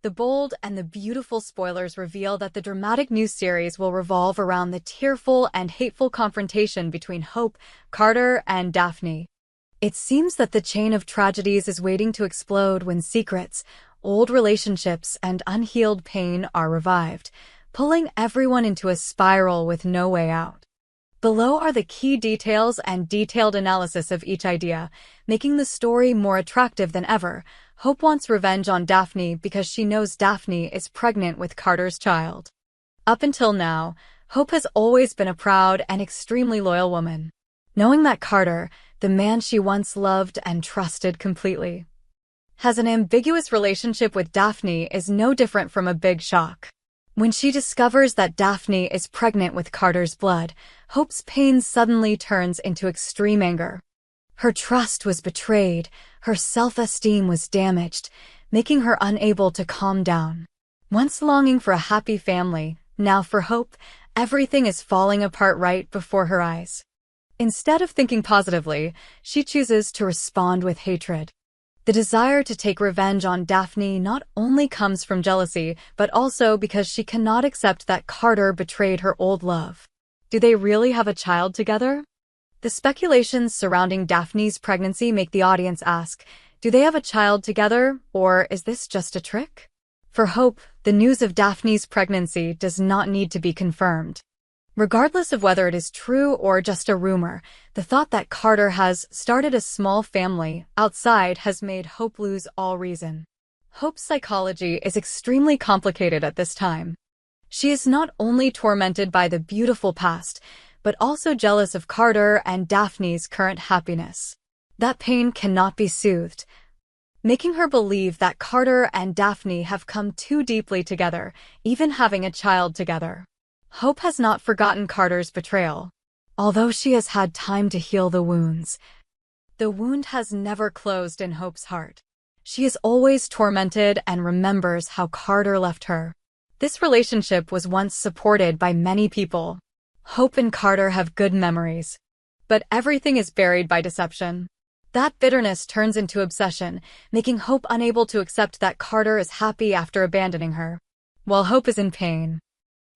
The bold and the beautiful spoilers reveal that the dramatic new series will revolve around the tearful and hateful confrontation between Hope, Carter, and Daphne. It seems that the chain of tragedies is waiting to explode when secrets, old relationships, and unhealed pain are revived, pulling everyone into a spiral with no way out. Below are the key details and detailed analysis of each idea, making the story more attractive than ever. Hope wants revenge on Daphne because she knows Daphne is pregnant with Carter's child. Up until now, Hope has always been a proud and extremely loyal woman, knowing that Carter, the man she once loved and trusted completely, has an ambiguous relationship with Daphne is no different from a big shock. When she discovers that Daphne is pregnant with Carter's blood, Hope's pain suddenly turns into extreme anger. Her trust was betrayed, her self-esteem was damaged, making her unable to calm down. Once longing for a happy family, now for Hope, everything is falling apart right before her eyes. Instead of thinking positively, she chooses to respond with hatred. The desire to take revenge on Daphne not only comes from jealousy, but also because she cannot accept that Carter betrayed her old love. Do they really have a child together? The speculations surrounding Daphne's pregnancy make the audience ask, do they have a child together, or is this just a trick? For Hope, the news of Daphne's pregnancy does not need to be confirmed. Regardless of whether it is true or just a rumor, the thought that Carter has started a small family outside has made Hope lose all reason. Hope's psychology is extremely complicated at this time. She is not only tormented by the beautiful past, but also jealous of Carter and Daphne's current happiness. That pain cannot be soothed, making her believe that Carter and Daphne have come too deeply together, even having a child together. Hope has not forgotten Carter's betrayal. Although she has had time to heal the wounds, the wound has never closed in Hope's heart. She is always tormented and remembers how Carter left her. This relationship was once supported by many people. Hope and Carter have good memories, but everything is buried by deception. That bitterness turns into obsession, making Hope unable to accept that Carter is happy after abandoning her. While Hope is in pain,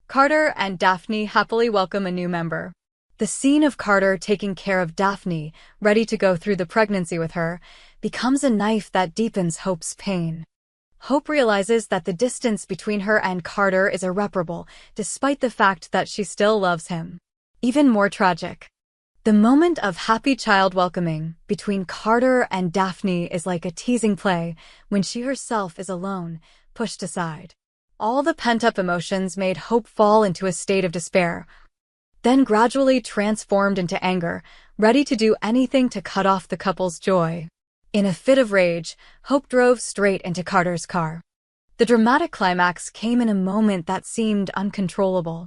Carter and Daphne happily welcome a new member. The scene of Carter taking care of Daphne, ready to go through the pregnancy with her, becomes a knife that deepens Hope's pain. Hope realizes that the distance between her and Carter is irreparable, despite the fact that she still loves him. Even more tragic, the moment of happy child welcoming between Carter and Daphne is like a teasing play when she herself is alone, pushed aside. All the pent-up emotions made Hope fall into a state of despair, then gradually transformed into anger, ready to do anything to cut off the couple's joy. In a fit of rage, Hope drove straight into Carter's car. The dramatic climax came in a moment that seemed uncontrollable.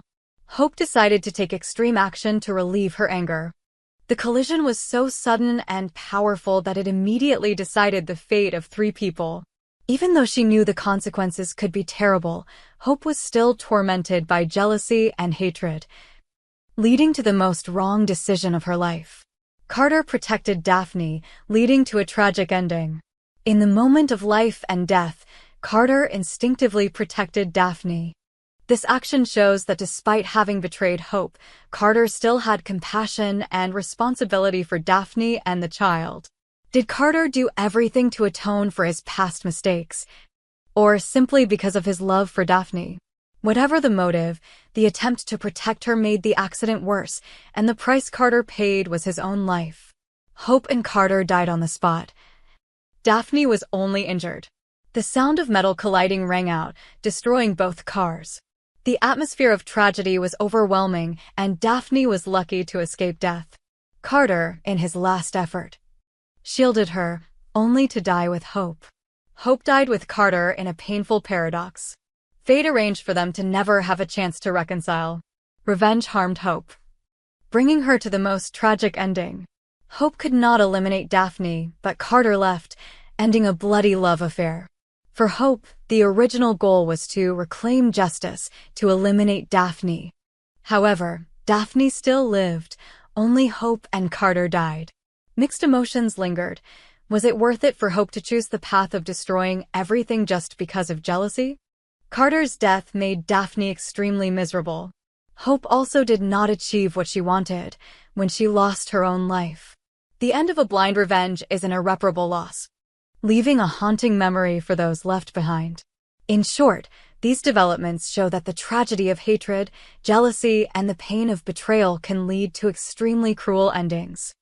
Hope decided to take extreme action to relieve her anger. The collision was so sudden and powerful that it immediately decided the fate of 3 people. Even though she knew the consequences could be terrible, Hope was still tormented by jealousy and hatred, leading to the most wrong decision of her life. Carter protected Daphne, leading to a tragic ending. In the moment of life and death, Carter instinctively protected Daphne. This action shows that despite having betrayed Hope, Carter still had compassion and responsibility for Daphne and the child. Did Carter do everything to atone for his past mistakes, or simply because of his love for Daphne? Whatever the motive, the attempt to protect her made the accident worse, and the price Carter paid was his own life. Hope and Carter died on the spot. Daphne was only injured. The sound of metal colliding rang out, destroying both cars. The atmosphere of tragedy was overwhelming, and Daphne was lucky to escape death. Carter, in his last effort, shielded her, only to die with Hope. Hope died with Carter in a painful paradox. Fate arranged for them to never have a chance to reconcile. Revenge harmed Hope, bringing her to the most tragic ending. Hope could not eliminate Daphne, but Carter left, ending a bloody love affair. For Hope, the original goal was to reclaim justice, to eliminate Daphne. However, Daphne still lived, only Hope and Carter died. Mixed emotions lingered. Was it worth it for Hope to choose the path of destroying everything just because of jealousy? Carter's death made Daphne extremely miserable. Hope also did not achieve what she wanted when she lost her own life. The end of a blind revenge is an irreparable loss, leaving a haunting memory for those left behind. In short, these developments show that the tragedy of hatred, jealousy, and the pain of betrayal can lead to extremely cruel endings.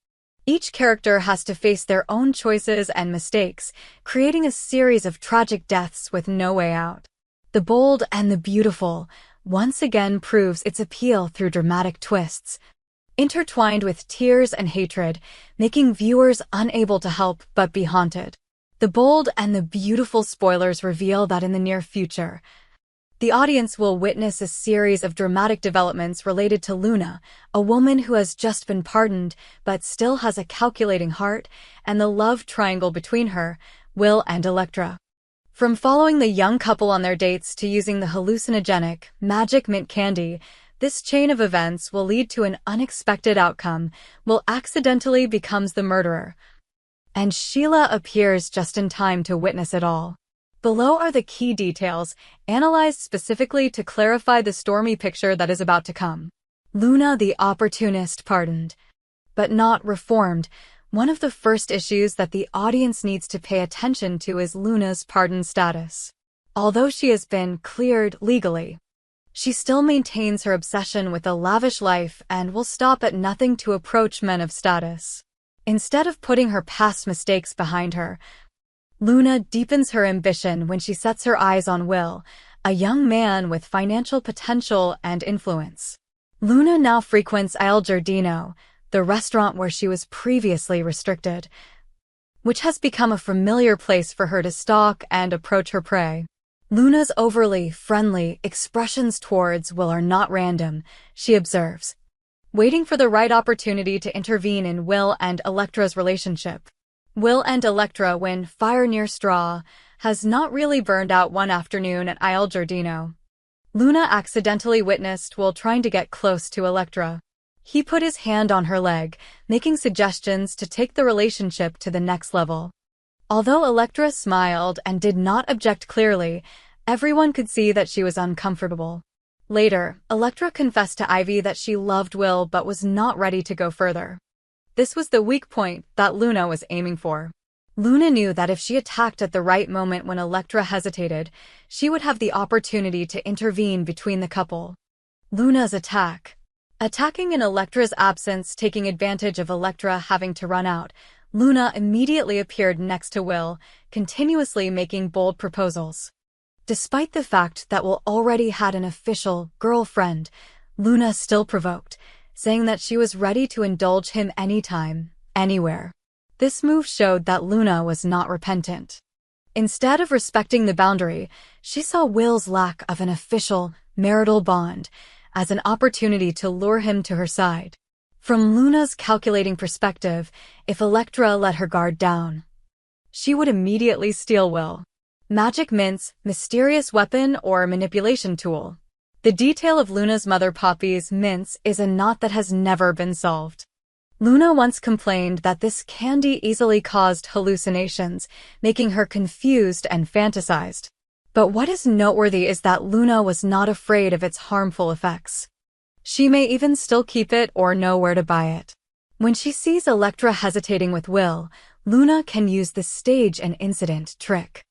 Each character has to face their own choices and mistakes, creating a series of tragic deaths with no way out. The Bold and the Beautiful once again proves its appeal through dramatic twists, intertwined with tears and hatred, making viewers unable to help but be haunted. The Bold and the Beautiful spoilers reveal that in the near future, the audience will witness a series of dramatic developments related to Luna, a woman who has just been pardoned but still has a calculating heart, and the love triangle between her, Will and Electra. From following the young couple on their dates to using the hallucinogenic, magic mint candy, this chain of events will lead to an unexpected outcome. Will accidentally becomes the murderer, and Sheila appears just in time to witness it all. Below are the key details, analyzed specifically to clarify the stormy picture that is about to come. Luna the opportunist pardoned, but not reformed. One of the first issues that the audience needs to pay attention to is Luna's pardon status. Although she has been cleared legally, she still maintains her obsession with a lavish life and will stop at nothing to approach men of status. Instead of putting her past mistakes behind her, Luna deepens her ambition when she sets her eyes on Will, a young man with financial potential and influence. Luna now frequents Il Giardino, the restaurant where she was previously restricted, which has become a familiar place for her to stalk and approach her prey. Luna's overly friendly expressions towards Will are not random, she observes, waiting for the right opportunity to intervene in Will and Electra's relationship. Will and Electra, when fire near straw has not really burned out one afternoon at Il Giardino, Luna accidentally witnessed Will trying to get close to Electra. He put his hand on her leg, making suggestions to take the relationship to the next level. Although Electra smiled and did not object clearly, everyone could see that she was uncomfortable. Later, Electra confessed to Ivy that she loved Will but was not ready to go further. This was the weak point that Luna was aiming for. Luna knew that if she attacked at the right moment when Electra hesitated, she would have the opportunity to intervene between the couple. Luna's attack. Attacking in Electra's absence, taking advantage of Electra having to run out, Luna immediately appeared next to Will, continuously making bold proposals. Despite the fact that Will already had an official girlfriend, Luna still provoked, saying that she was ready to indulge him anytime, anywhere. This move showed that Luna was not repentant. Instead of respecting the boundary, she saw Will's lack of an official, marital bond as an opportunity to lure him to her side. From Luna's calculating perspective, if Electra let her guard down, she would immediately steal Will. Magic mints, mysterious weapon, or manipulation tool. The detail of Luna's mother Poppy's mints is a knot that has never been solved. Luna once complained that this candy easily caused hallucinations, making her confused and fantasized. But what is noteworthy is that Luna was not afraid of its harmful effects. She may even still keep it or know where to buy it. When she sees Electra hesitating with Will, Luna can use the stage an incident trick.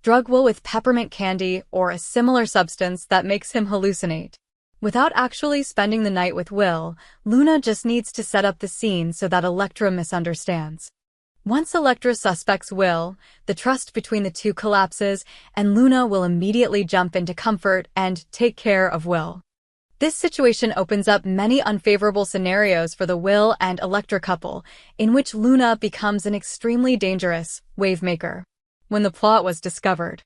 Drug Will with peppermint candy or a similar substance that makes him hallucinate. Without actually spending the night with Will, Luna just needs to set up the scene so that Electra misunderstands. Once Electra suspects Will, the trust between the two collapses, and Luna will immediately jump into comfort and take care of Will. This situation opens up many unfavorable scenarios for the Will and Electra couple, in which Luna becomes an extremely dangerous wavemaker. When the plot was discovered,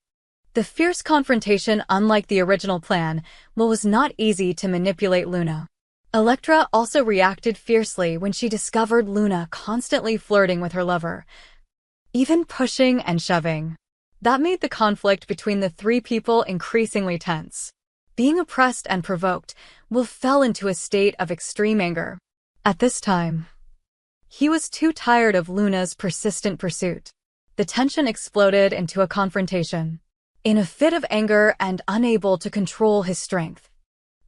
the fierce confrontation, unlike the original plan, was not easy to manipulate Luna. Electra also reacted fiercely when she discovered Luna constantly flirting with her lover, even pushing and shoving. That made the conflict between the three people increasingly tense. Being oppressed and provoked, Will fell into a state of extreme anger. At this time, He was too tired of Luna's persistent pursuit. The tension exploded into a confrontation. In a fit of anger and unable to control his strength,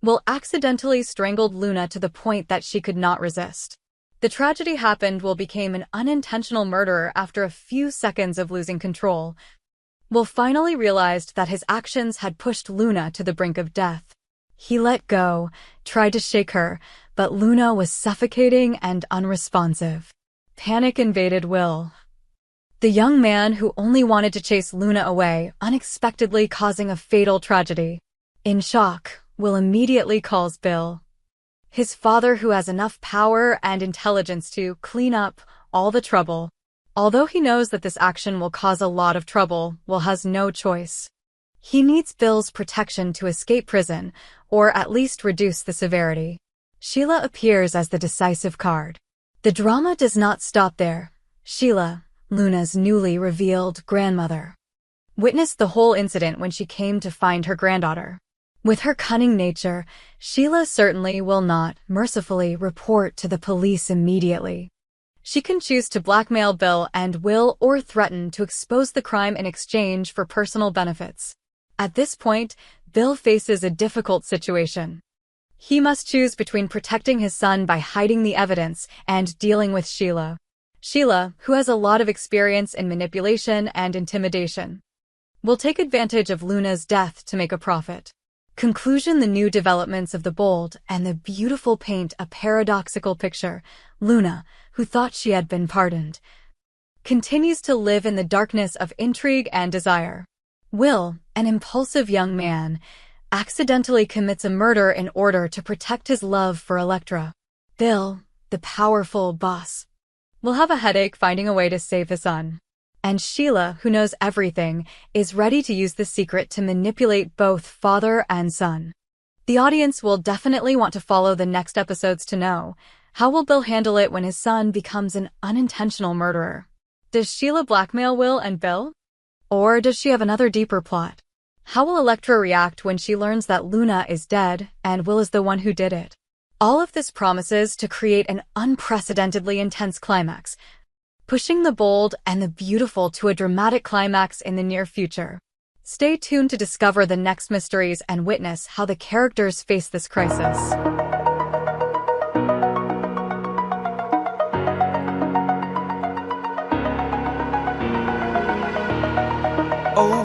Will accidentally strangled Luna to the point that she could not resist. The tragedy happened. Will became an unintentional murderer after a few seconds of losing control. Will finally realized that his actions had pushed Luna to the brink of death. He let go, tried to shake her, but Luna was suffocating and unresponsive. Panic invaded Will. The young man who only wanted to chase Luna away, unexpectedly causing a fatal tragedy. In shock, Will immediately calls Bill, his father, who has enough power and intelligence to clean up all the trouble. Although he knows that this action will cause a lot of trouble, Will has no choice. He needs Bill's protection to escape prison, or at least reduce the severity. Sheila appears as the decisive card. The drama does not stop there. Sheila, Luna's newly revealed grandmother, witnessed the whole incident when she came to find her granddaughter. With her cunning nature, Sheila certainly will not mercifully report to the police immediately. She can choose to blackmail Bill and Will, or threaten to expose the crime in exchange for personal benefits. At this point, Bill faces a difficult situation. He must choose between protecting his son by hiding the evidence and dealing with Sheila. Sheila, who has a lot of experience in manipulation and intimidation, will take advantage of Luna's death to make a profit. Conclusion: the new developments of the bold and the beautiful paint a paradoxical picture. Luna, who thought she had been pardoned, continues to live in the darkness of intrigue and desire. Will, an impulsive young man, accidentally commits a murder in order to protect his love for Electra. Bill, the powerful boss, will have a headache finding a way to save his son. And Sheila, who knows everything, is ready to use the secret to manipulate both father and son. The audience will definitely want to follow the next episodes to know, how will Bill handle it when his son becomes an unintentional murderer? Does Sheila blackmail Will and Bill? Or does she have another deeper plot? How will Electra react when she learns that Luna is dead and Will is the one who did it? All of this promises to create an unprecedentedly intense climax, pushing the bold and the beautiful to a dramatic climax in the near future. Stay tuned to discover the next mysteries and witness how the characters face this crisis. Oh.